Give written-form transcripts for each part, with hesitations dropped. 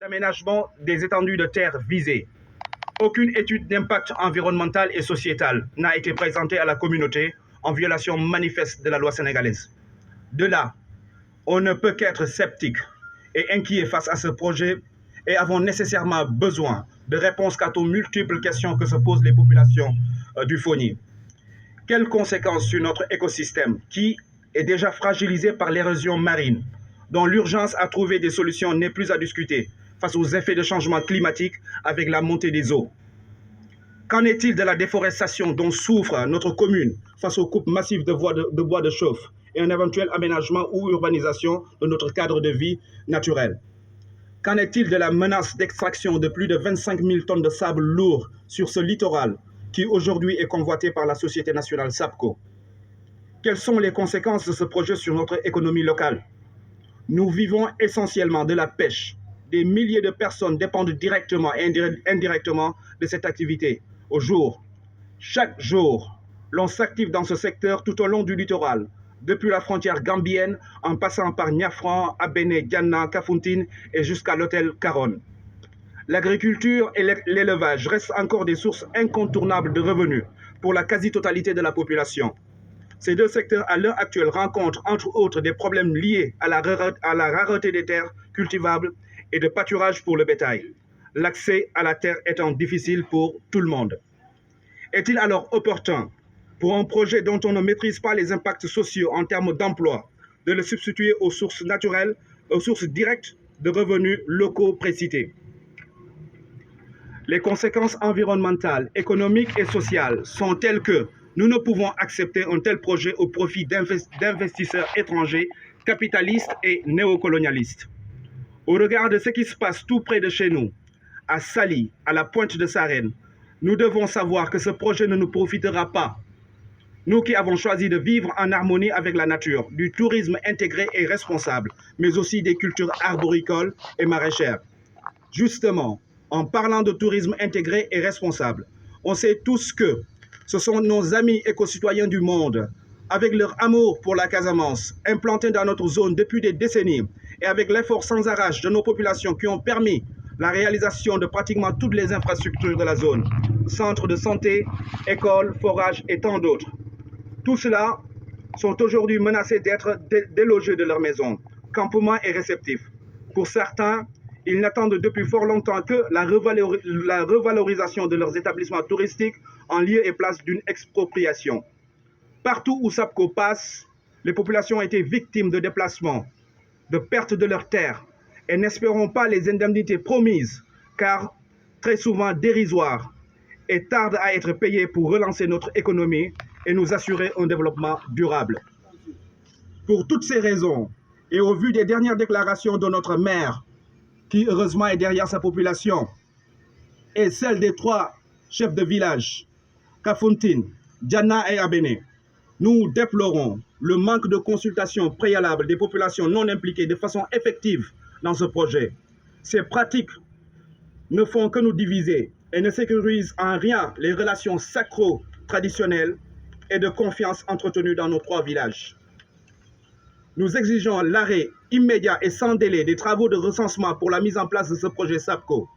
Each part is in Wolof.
L'aménagement des étendues de terre visées. Aucune étude d'impact environnemental et sociétal n'a été présentée à la communauté en violation manifeste de la loi sénégalaise. De là, on ne peut qu'être sceptique et inquiet face à ce projet et avons nécessairement besoin de réponses quant aux multiples questions que se posent les populations du Fogny. Quelles conséquences sur notre écosystème qui est déjà fragilisé par l'érosion marine, dont l'urgence à trouver des solutions n'est plus à discuter face aux effets de changement climatique avec la montée des eaux? Qu'en est-il de la déforestation dont souffre notre commune face aux coupes massives de bois de chauffe et un éventuel aménagement ou urbanisation de notre cadre de vie naturel? Qu'en est-il de la menace d'extraction de plus de 25 000 tonnes de sable lourd sur ce littoral qui aujourd'hui est convoité par la Société nationale SAPCO? Quelles sont les conséquences de ce projet sur notre économie locale? Nous vivons essentiellement de la pêche. Des milliers de personnes dépendent directement et indirectement de cette activité. Au jour, chaque jour, l'on s'active dans ce secteur tout au long du littoral, depuis la frontière gambienne, en passant par Niafran, Abéné, Diana, Kafountine et jusqu'à l'hôtel Caronne. L'agriculture et l'élevage restent encore des sources incontournables de revenus pour la quasi-totalité de la population. Ces deux secteurs, à l'heure actuelle, rencontrent entre autres des problèmes liés à la rareté des terres cultivables et de pâturage pour le bétail, l'accès à la terre étant difficile pour tout le monde. Est-il alors opportun, pour un projet dont on ne maîtrise pas les impacts sociaux en termes d'emploi, de le substituer aux sources naturelles, aux sources directes de revenus locaux précités? Les conséquences environnementales, économiques et sociales sont telles que nous ne pouvons accepter un tel projet au profit d'investisseurs étrangers, capitalistes et néocolonialistes. Au regard de ce qui se passe tout près de chez nous, à Saly, à la pointe de Sarène, nous devons savoir que ce projet ne nous profitera pas. Nous qui avons choisi de vivre en harmonie avec la nature, du tourisme intégré et responsable, mais aussi des cultures arboricoles et maraîchères. Justement, en parlant de tourisme intégré et responsable, on sait tous que ce sont nos amis éco-citoyens du monde, avec leur amour pour la Casamance, implantés dans notre zone depuis des décennies, et avec l'effort sans arrache de nos populations qui ont permis la réalisation de pratiquement toutes les infrastructures de la zone, centres de santé, écoles, forages et tant d'autres. Tout cela sont aujourd'hui menacés d'être délogés de leur maison, campements et réceptifs. Pour certains, ils n'attendent depuis fort longtemps que la revalorisation de leurs établissements touristiques en lieu et place d'une expropriation. Partout où SAPCO passe, les populations ont été victimes de déplacements, de perte de leurs terres, et n'espérons pas les indemnités promises, car très souvent dérisoires, et tardent à être payées pour relancer notre économie et nous assurer un développement durable. Pour toutes ces raisons, et au vu des dernières déclarations de notre maire, qui heureusement est derrière sa population, et celle des 3 chefs de village, Kafountine, Diana et Abéné, nous déplorons le manque de consultation préalable des populations non impliquées de façon effective dans ce projet. Ces pratiques ne font que nous diviser et ne sécurisent en rien les relations sacro-traditionnelles et de confiance entretenues dans nos 3 villages. Nous exigeons l'arrêt immédiat et sans délai des travaux de recensement pour la mise en place de ce projet SAPCO.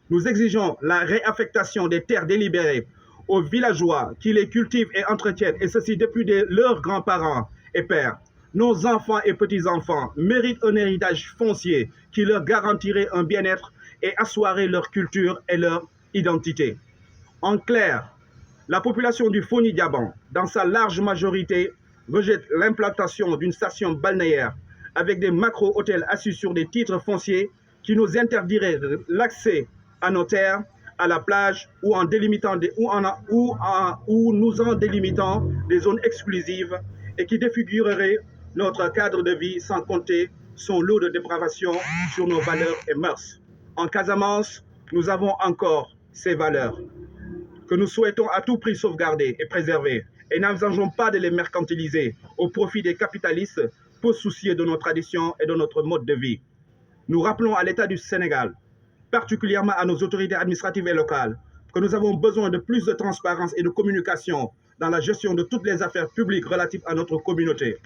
Nous exigeons la réaffectation des terres délibérées aux villageois qui les cultivent et entretiennent, et ceci depuis leurs grands-parents et pères. Nos enfants et petits-enfants méritent un héritage foncier qui leur garantirait un bien-être et assoirait leur culture et leur identité. En clair, la population du Fogny-Diaban, dans sa large majorité, rejette l'implantation d'une station balnéaire avec des macro-hôtels assis sur des titres fonciers qui nous interdiraient l'accès à nos terres, à la plage ou nous en délimitant des zones exclusives et qui défigureraient notre cadre de vie sans compter son lot de dépravation sur nos valeurs et mœurs. En Casamance, nous avons encore ces valeurs que nous souhaitons à tout prix sauvegarder et préserver et n'envisageons pas de les mercantiliser au profit des capitalistes peu soucieux de nos traditions et de notre mode de vie. Nous rappelons à l'État du Sénégal, particulièrement à nos autorités administratives et locales, que nous avons besoin de plus de transparence et de communication dans la gestion de toutes les affaires publiques relatives à notre communauté.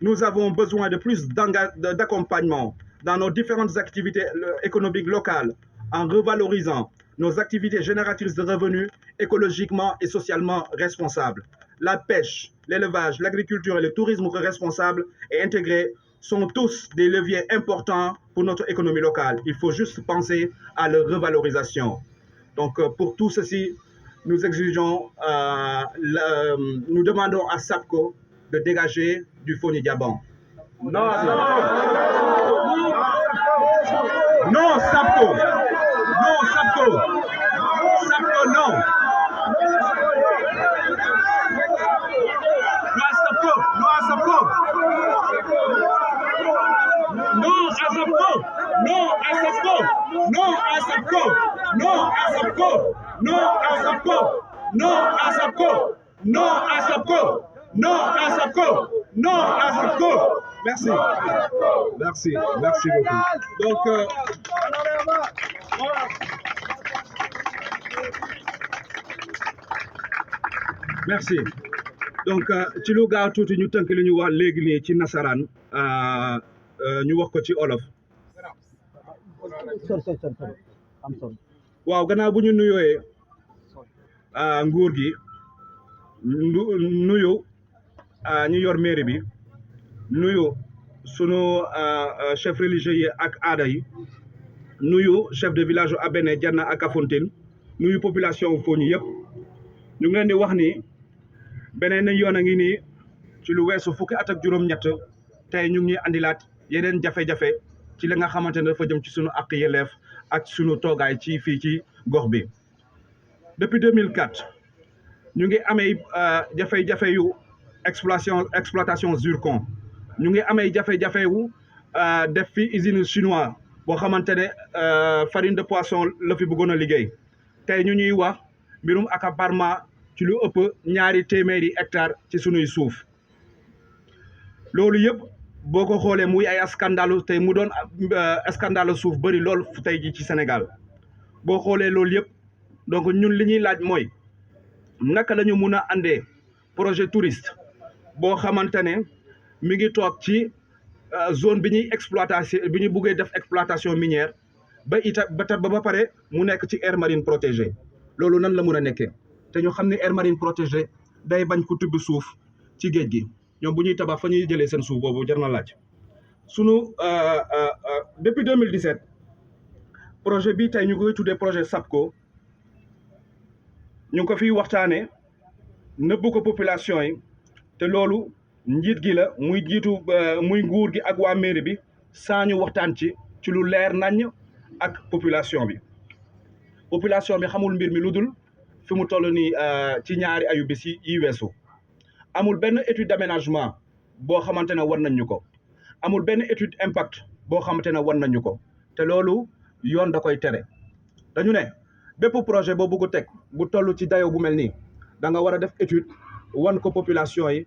Nous avons besoin de plus d'accompagnement dans nos différentes activités économiques locales en revalorisant nos activités génératrices de revenus écologiquement et socialement responsables. La pêche, l'élevage, l'agriculture et le tourisme responsable et intégré sont tous des leviers importants pour notre économie locale. Il faut juste penser à leur revalorisation. Donc, pour tout ceci, nous exigeons, nous demandons à SAPCO de dégager du Foni-Diaban. Non, non, SAPCO. Non, SAPCO. SAPCO, non. Non, SAPCO. Non, SAPCO. Non, SAPCO. Non, SAPCO. Non, SAPCO. Non, SAPCO. Non, SAPCO. Non, SAPCO. Non, SAPCO. Non, SAPCO. Non, SAPCO. Merci. Merci. Merci beaucoup. Donc, merci. Donc, ci lu gaaw tuuti ñu tënk li ñu wax léegi nii ci nasaraan ñu wax ko ci olof. waaw gannaaw bu ñu nuyooyee nguur gi nuyu ñu yor mairie bi nuyu sunu chef religieux yi ak aada yi nuyu chef de village Abene Diana ak Kafountine nuyu population Foni yëpp ñu ngi leen di wax ni beneen yoon a ngi nii ci lu weesu fukki at ak juróom-ñett tey ñu ngi andilaat yeneen jafe-jafe ci li nga xamante ne dafa jëm ci sunu ak yelleef ak sunu toogaay ci fii ci gox bi. Depuis 2004 ñu ngi amee jafe-jafe yu exploitation zircon ñu ngi amee jafe-jafe wu def fi usine chinois boo xamante ne farine de poisson la fi bëggoon a liggéey tey ñu ñuy wax mbirum accaparement ci lu ëpp ñaari téeméeri hectares ci sunuy suuf loolu yëpp boo ko xoolee muy ay scandale tey mu doon scandale suuf bëri lool tey ji ci Sénégal boo xoolee loolu yëpp donc ñun li ñuy laaj mooy naka la ñu mun a andee projet touriste boo xamante ne mi ngi toog ci zone bi ñuy bi ñu buggee def exploitation minière ba pare mu nekk ci aire marine protégée loolu nan la mun a nekkee te ñu xam ne aire marine protégée day bañ ko tibb suuf ci géej gi ñoom bu ñuy tabax fa ñuy jëlee seen suuf boobu jar na laaj sunu depuis 2017 projet bi tey ñu koy tuddee projet SAPCO ñu ngi ko fiy waxtaanee nëbbu ko population yi te loolu njiit gi la muy jiitu muy nguur gi ak waa mairie bi saa ñu waxtaan ci lu leer naññ ak population bi xamul mbir mi lu dul fi mu toll nii ci ñaari ayu bis yi weesu amul benn étude d'aménagement boo xamante ne war nañ ñu ko amul benn étude impact boo xamante ne war nañ ñu ko te loolu yoon da koy tere dañu ne bépp projet boo bëgg a teg bu toll ci dayo bu mel nii da nga war a def étude wan ko population yi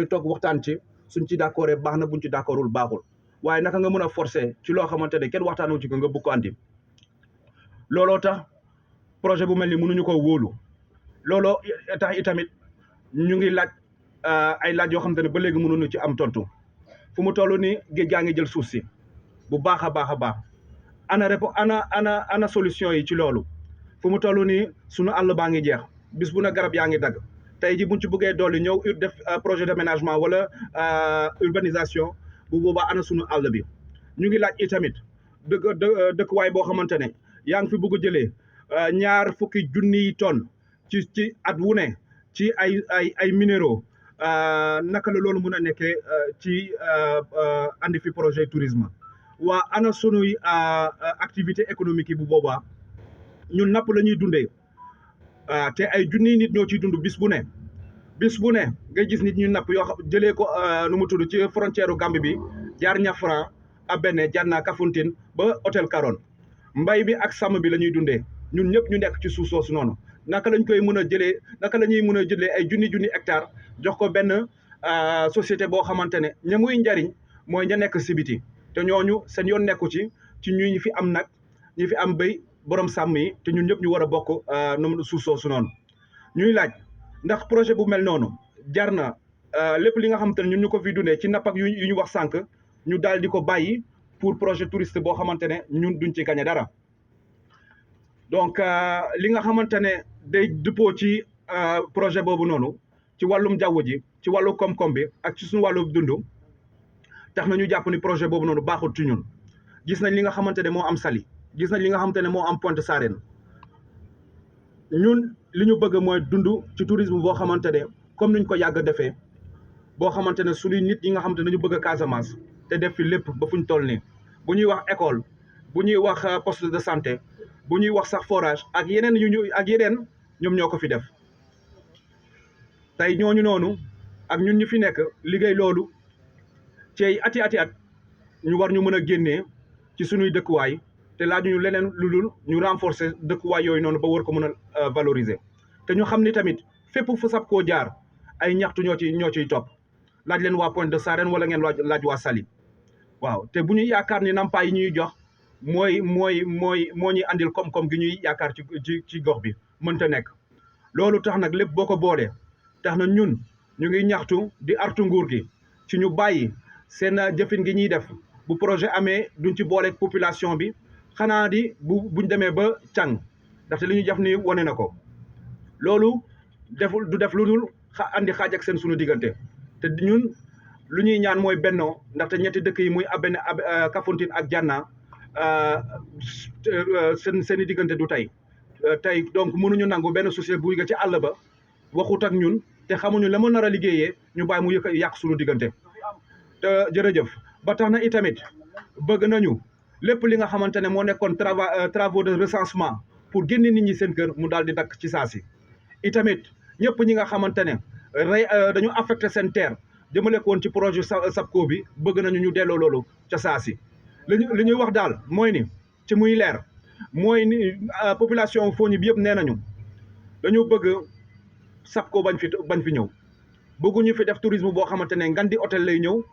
toog waxtaan ci suñ ci d'accordé baax na buñ ci d'accordul baaxul waaye naka nga mën a forcer ci loo xamante ne kenn waxtaanoo ci ko nga bëgg ko andi looloo tax projet bu mel ni mënuñu ko wóolu looloo tax itamit ñu ngi laaj ay laaj yoo xamante ne ba léegi mënuñu ci am tontu fu mu toll nii géej gaa ngi jël suuf si bu baax a baax a baax ana solution yi ci loolu fu mu toll nii sunu àll baa ngi jeex bis bu na garab yaa ngi dagg tey ji buñ ci bëggee dolli ñëw def projet d'aménagement wala urbanisation bu boobaa ana sunu àll bi ñu ngi laaj itamit dëkkuwaay boo xamante ne yaa ngi fi bëgg a jëlee 20 junniy tonnes ci at wu ne ci ay minéraux naka la loolu mun a nekkee ci andi fi projet tourisme waa ana sunuy activité économique yi bu boobaa ñun napp la ñuy dundee te ay junniy nit ñoo ciy dund bis bu ne ngay gis nit ñu napp yoo xam jëlee ko nu mu tudd ci frontière Gambie bi jaar Niafra Abene Diana Kafountine ba hôtel Caron mbay bi ak sàmm bi la ñuy dundee ñun ñëpp ñu nekk ci suuf soosu noonu naka lañ koy mën a jëlee naka la ñuy mën a jëlee ay junni hectare jox ko benn société boo xamante ne ña muy njariñ mooy ña nekk si biti te ñooñu seen yoon nekku ci ñu fi am nag ñi fi am béy borom sàmm yi te ñun ñëpp ñu war a bokk suuf soosu noonu ñuy laaj ndax projet bu mel noonu jar na lépp li nga xamante ne ñun ñu ko fi dundee ci napp ak yu ñu wax sànq ñu daal di ko bàyyi pour projet touriste boo xamante ne ñun duñ ci gagné dara donc li nga xamante ne day dëppoo ci projet boobu noonu ci wàllum jaww ji ci wàllu koom-koom bi ak ci suñu wàllu dund tax na ñu jàpp ni projet boobu noonu baaxul ci ñun gis nañ li nga xamante ne moo am Saly gis nañ li nga xamante ne moo am Pointe Sarène ñun li ñu bëgg mooy dund ci tourisme boo xamante ne comme niñ ko yàgg defee boo xamante ne suñuy nit yi nga xamante ne ñu bëgg a Casamance te def fi lépp ba fuñ toll nii bu ñuy wax école bu ñuy wax poste de santé bu ñuy wax sax forage ak yeneen ñoom ñoo ko fi def tey ñooñu noonu ak ñun ñu fi nekk liggéey loolu ci ati at ñu war ñu mën a génnee ci suñuy dëkkuwaay te laajuñu leneen lu dul ñu renforcer dëkkuwaay yooyu noonu ba war ko mën a valoriser te ñu xam ni tamit fépp fu SAPCO jaar ay ñaxtu ñoo ciy topp laaj leen waa Pointe de Sarène wala ngeen laaj waa Saly waaw te bu ñuy yaakaar ni nampaay yi ñuy jox moo ñuy andil koom-koom gi ñuy yaakaar ci gox bi mënta nekk loolu tax nag lépp boo ko boolee tax na ñun ñu ngi ñaxtu di artu nguur gi ci ñu bàyyi seen jëfin gi ñuy def bu projet amee duñ ci booleeg population bi xanaa di buñ demee ba càng ndaxte li ñu jëf ni wane na ko loolu du def lu dul andi xaaj ak seen suñu diggante te ñun lu ñuy ñaan mooy bennoo ndaxte ñetti dëkk yi muy Kafountine ak Janna seen i diggante du tey donc mënuñu nangu benn société bu ci àll ba waxut ak ñun te xamuñu la mu nar a liggéeyee ñu bàyyi mu yàq suñu diggante te jërëjëf ba tax na itamit bëgg nañu lépp li nga xamante ne moo nekkoon travaux de recensement pour génne nit ñi seen kër mu daal di dakk ci saa si itamit ñëpp ñi nga xamante ne dañu affecté seen terre jëmale ko woon ci projet SAPCO bi bëgg nañu ñu delloo loolu ca saa si li ñuy wax daal mooy ni ci muy leer mooy ni population Fogni bi yëpp nee nañu dañu bëgg SAPCO bañ fi ñëw bëgguñu fi def tourisme boo xamante ne ngan di hôtel lay ñëw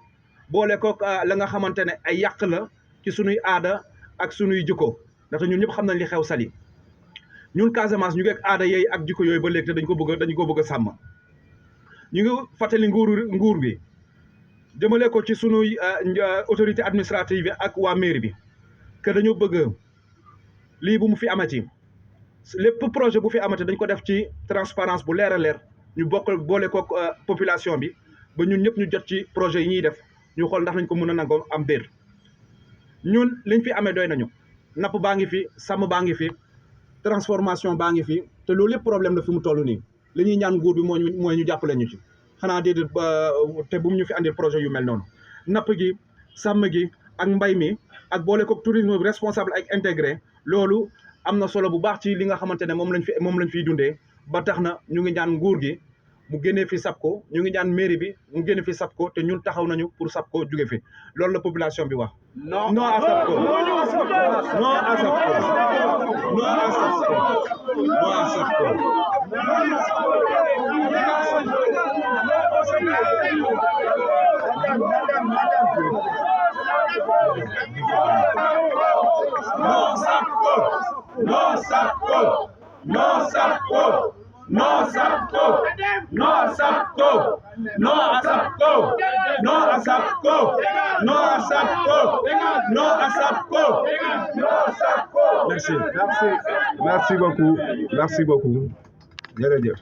boole ko la nga xamante ne ay yàq la ci sunuy aada ak sunuy jikko ndaxte ñun ñëpp xam nañ li xew Saly ñun Casamance ñu ngi ak aada yooyu ak jikko yooyu ba léegi te dañu ko bëgg a sàmm ñu ngi fàttali nguur bi jëmale ko ci sunuy autorité administrative bi ak waa mairie bi que dañu bëgg lii bu mu fi amati lépp projet bu fi amati dañ ko def ci transparence bu leer a leer ñu boole ko population bi ba ñun ñëpp ñu jot ci projet yi ñuy def ñu xool ndax nañ ko mën a nangoo am déet ñun liñ fi amee doy nañu napp baa ngi fi sàmm baa ngi fi transformation baa ngi fi te loolu lépp problème la fi mu toll nii li ñuy ñaan nguur bi mooy ñu jàppale ñu ci xanaa déedéet te bu mu ñu fi andil projet yu mel noonu napp gi sàmm gi ak mbay mi ak boole ko tourisme responsable ak intégré loolu am na solo bu baax ci li nga xamante ne moom lañ fiy dundee ba tax na ñu ngi ñaan nguur gi mu génnee fi SAPCO ñu ngi ñaan mairie bi mu génne fi SAPCO te ñun taxaw nañu pour SAPCO jóge fi loolu la population bi wax. non à SAPCO non à SAPCO non à SAPCO non à SAPCO. Non SAPCO non SAPCO non SAPCO non SAPCO non SAPCO non à SAPCO non à SAPCO non à SAPCO non à SAPCO non à SAPCO. Merci beaucoup jërëjëf.